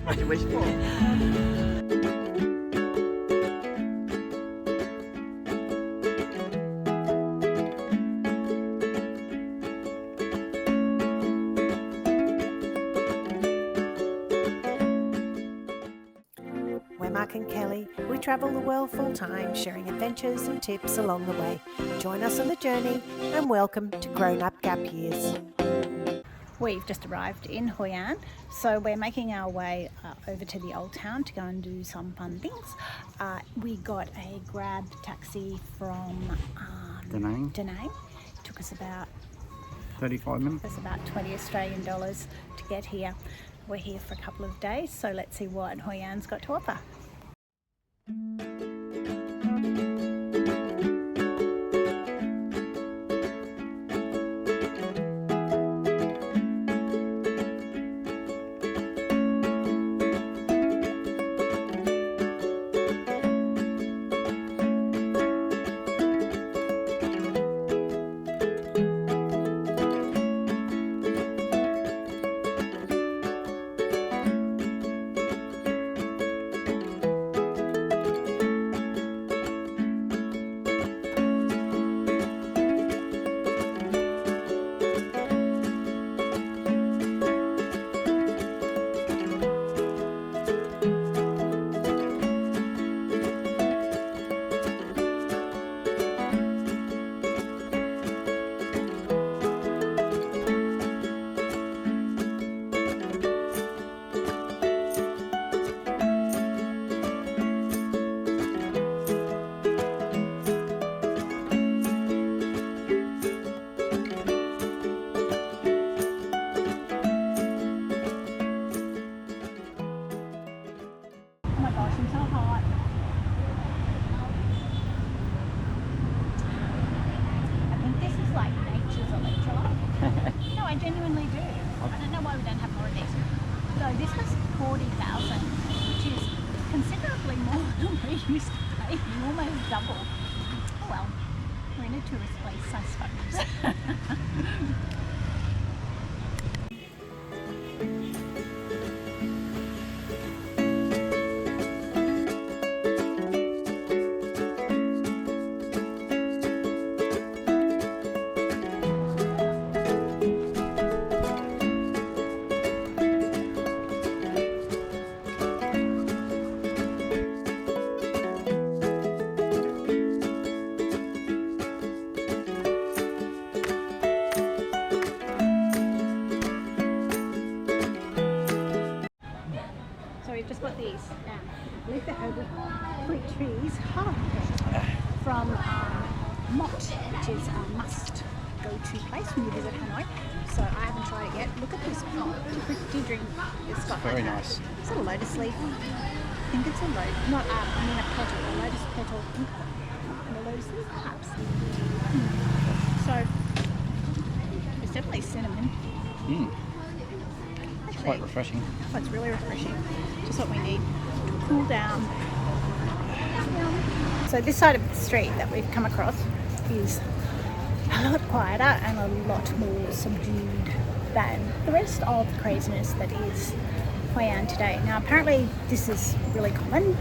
What do you wish for? We're Mark and Kelly. We travel the world full time, sharing adventures and tips along the way. Join us on the journey and welcome to Grown Up Gap Years. We've just arrived in Hoi An, so we're making our way over to the old town to go and do some fun things. We got a grab taxi from Da Nang. Da Nang. Took us about 35 minutes. It's about 20 Australian dollars to get here. We're here for a couple of days, so let's see what Hoi An's got to offer. Oh my gosh, I'm so hot. I think this is like nature's electrolyte. No, I genuinely do. I don't know why we don't have more of these. So this was 40,000, which is considerably more than we used to pay, almost double. Oh well, we're in a tourist place, I suppose. We've just got these leaf herbal fruit trees from Mott, which is a must go-to place when you visit Hanoi. So I haven't tried it yet. Look at this pot. Do you drink? It's got Very like nice. It's a lotus leaf. I think it's a lotus, not a petal, a lotus petal. And a lotus leaf, perhaps. So it's definitely cinnamon. It's quite refreshing. Oh, it's really refreshing. Just what we need to cool down. So this side of the street that we've come across is a lot quieter and a lot more subdued than the rest of the craziness that is Hoi An today. Now apparently this is really common,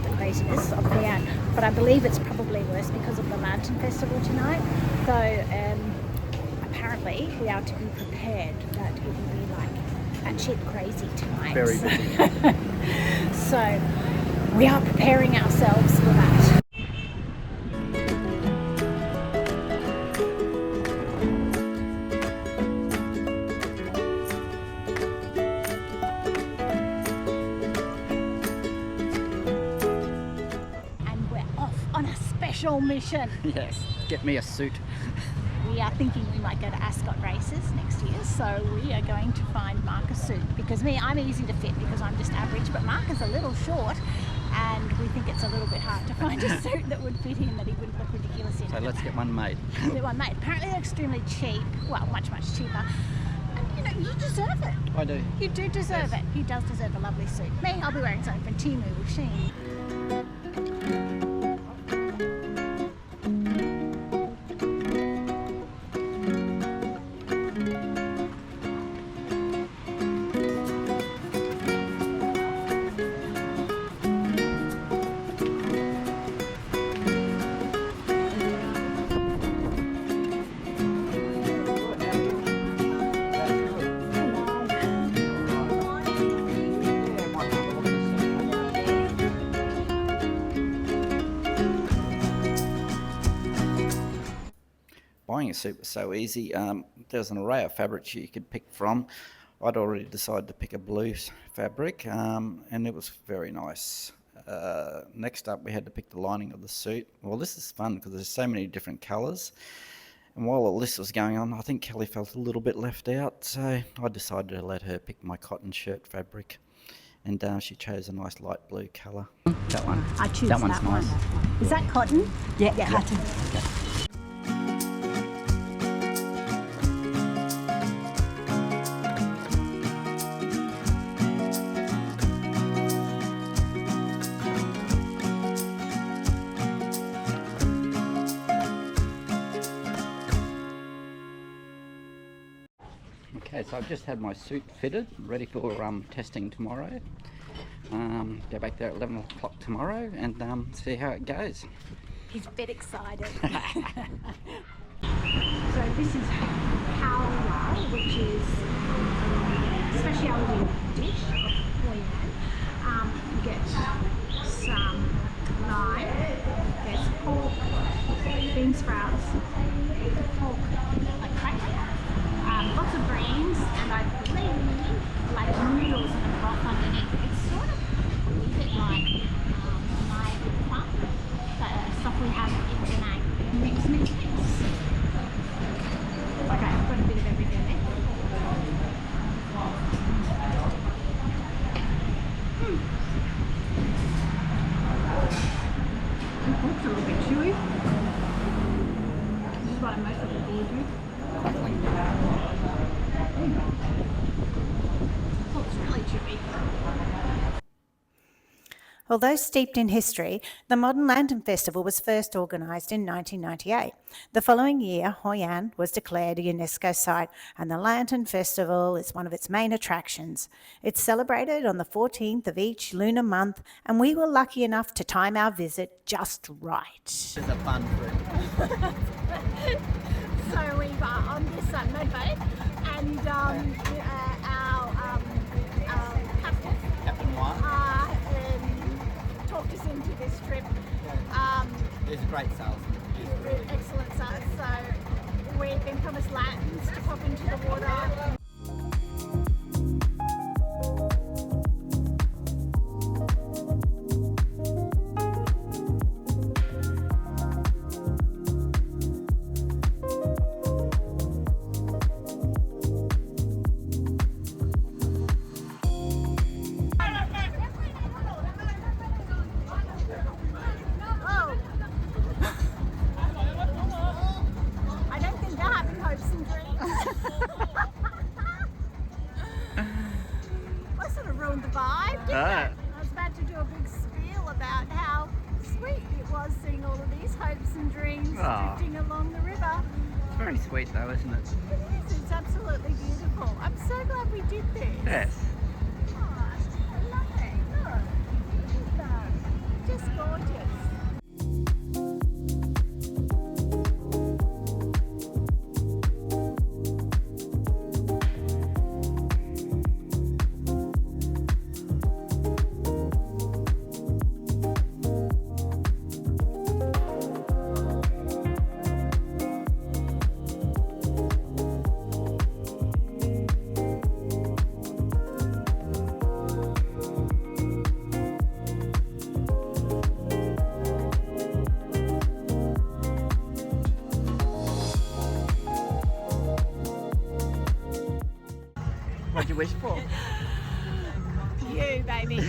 the craziness of Hoi An, but I believe it's probably worse because of the Lantern Festival tonight. So apparently we are to be prepared that it will be like batshit crazy tonight. Very busy. So we are preparing ourselves for that. And we're off on a special mission. Yes, get me a suit. We are thinking we might go to Ascot races next year, so we are going to find Mark a suit. Because I'm easy to fit because I'm just average, but Mark is a little short and we think it's a little bit hard to find a suit that would fit him, that he wouldn't look ridiculous in. So let's get one made. Get one made. Apparently they're extremely cheap, well, much cheaper. And you deserve it. I do. You do deserve it. He does deserve a lovely suit. Me, I'll be wearing something from Temu with Shein. dyeing a suit was so easy. There was an array of fabrics you could pick from. I'd already decided to pick a blue fabric, and it was very nice. Next up, we had to pick the lining of the suit. Well, this is fun because there's so many different colours. And while all this was going on, I think Kelly felt a little bit left out, so I decided to let her pick my cotton shirt fabric. And she chose a nice light blue colour. That one. I choose that one's that nice. one. Is that cotton? Yeah, Yeah. cotton. Okay, so I've just had my suit fitted, ready for testing tomorrow. Go back there at 11 o'clock tomorrow and see how it goes. He's a bit excited. So this is Cau Lau, which is a speciality dish of Hoi An. You get some lime, there's pork, bean sprouts, pork like cracker, lots of greens, and I believe like noodles and a broth underneath. It's sort of a bit like my fun, the stuff we have in Penang. Mix. Okay, I've got a bit of everything there. The pork's a little bit chewy. This is what I most of the beer do. Pork's really chewy. Although steeped in history, the Modern Lantern Festival was first organised in 1998. The following year, Hoi An was declared a UNESCO site, and the Lantern Festival is one of its main attractions. It's celebrated on the 14th of each lunar month, and we were lucky enough to time our visit just right. It's a fun trip. So we were on this motorboat, and our Captain Hua talked us into this trip. is a great salesman. Excellent sales. So we've been promised lanterns to pop into the water. I don't think they're having hopes and dreams. I sort of ruined the vibe, didn't I? I was about to do a big spiel about how sweet it was seeing all of these hopes and dreams drifting along the river. It's very sweet though, isn't it? It is, it's absolutely beautiful. I'm so glad we did this. Yes. Oh, lovely. Look, look at that. Just gorgeous. What'd you wish for? You, baby.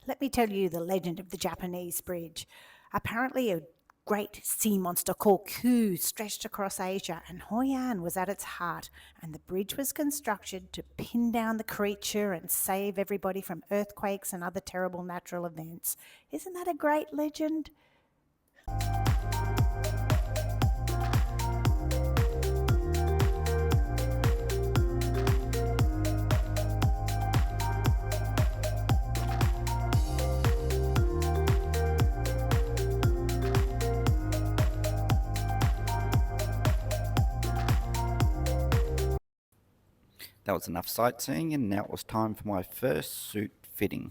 Let me tell you the legend of the Japanese bridge. Apparently, a great sea monster called Ku stretched across Asia, and Hoi An was at its heart, and the bridge was constructed to pin down the creature and save everybody from earthquakes and other terrible natural events. Isn't that a great legend? That was enough sightseeing, and now it was time for my first suit fitting.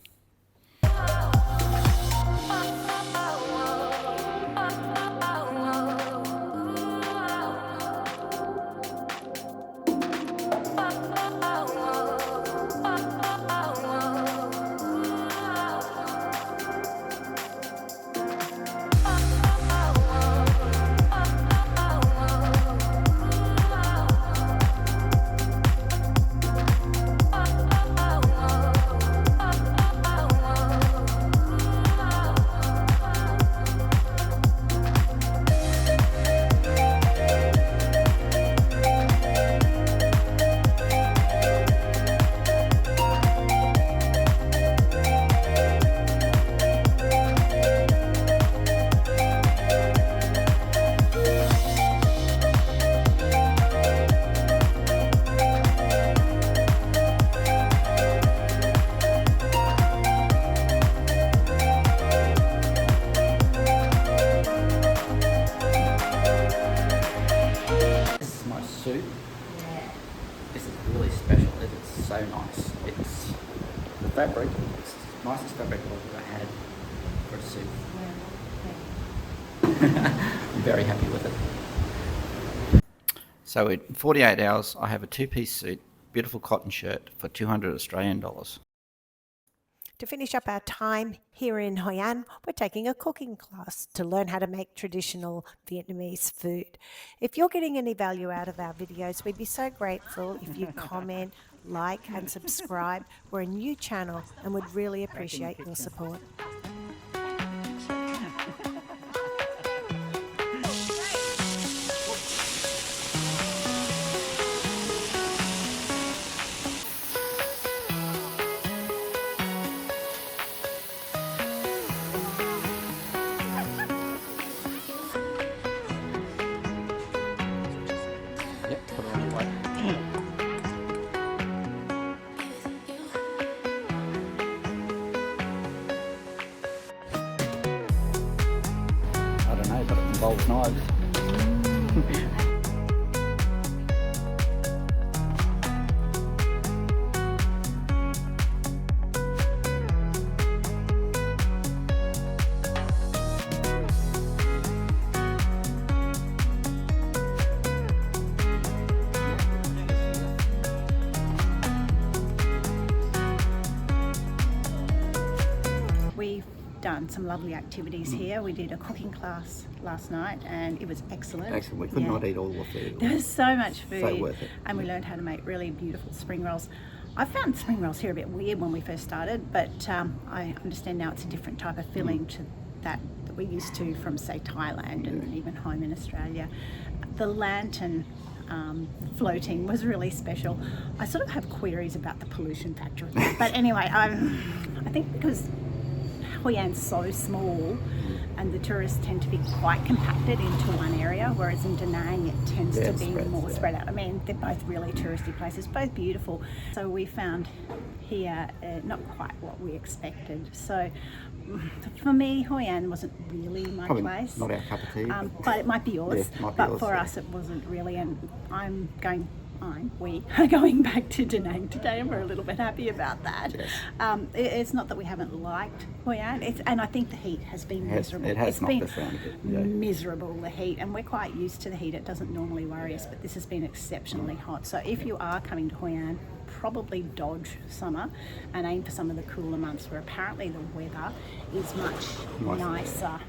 Suit. This is really special. It is so nice. It's the fabric. It's the nicest fabric I've ever had for a suit. I'm very happy with it. So in 48 hours, I have a two-piece suit, beautiful cotton shirt for 200 Australian dollars. To finish up our time here in Hoi An, we're taking a cooking class to learn how to make traditional Vietnamese food. If you're getting any value out of our videos, we'd be so grateful if you comment, like and subscribe. We're a new channel and would really appreciate your support. Yep, put it on the plate. I don't know, but it involves knives. We've done some lovely activities here. We did a cooking class last night and it was excellent. Excellent. We could not eat all the food. There was so much food. So worth it. And we learned how to make really beautiful spring rolls. I found spring rolls here a bit weird when we first started, but I understand now it's a different type of filling to that we're used to from, say, Thailand and even home in Australia. The lantern floating was really special. I sort of have queries about the pollution factor of that. But anyway, I think because Hoi An's so small and the tourists tend to be quite compacted into one area, whereas in Da Nang it tends to be more spread out. I mean, they're both really touristy places, both beautiful. So we found here not quite what we expected. So for me, Hoi An wasn't really my place. Not our cup of tea. But it might be yours. Yeah, might be but yours, for us it wasn't really, and we are going back to Da Nang today and we're a little bit happy about that. Yes. It's not that we haven't liked Hoi An, and I think the heat has been miserable. It has it's knocked been us around a bit. Yeah. miserable, the heat, and we're quite used to the heat. It doesn't normally worry us, but this has been exceptionally hot. So if you are coming to Hoi An, probably dodge summer and aim for some of the cooler months where apparently the weather is much nicer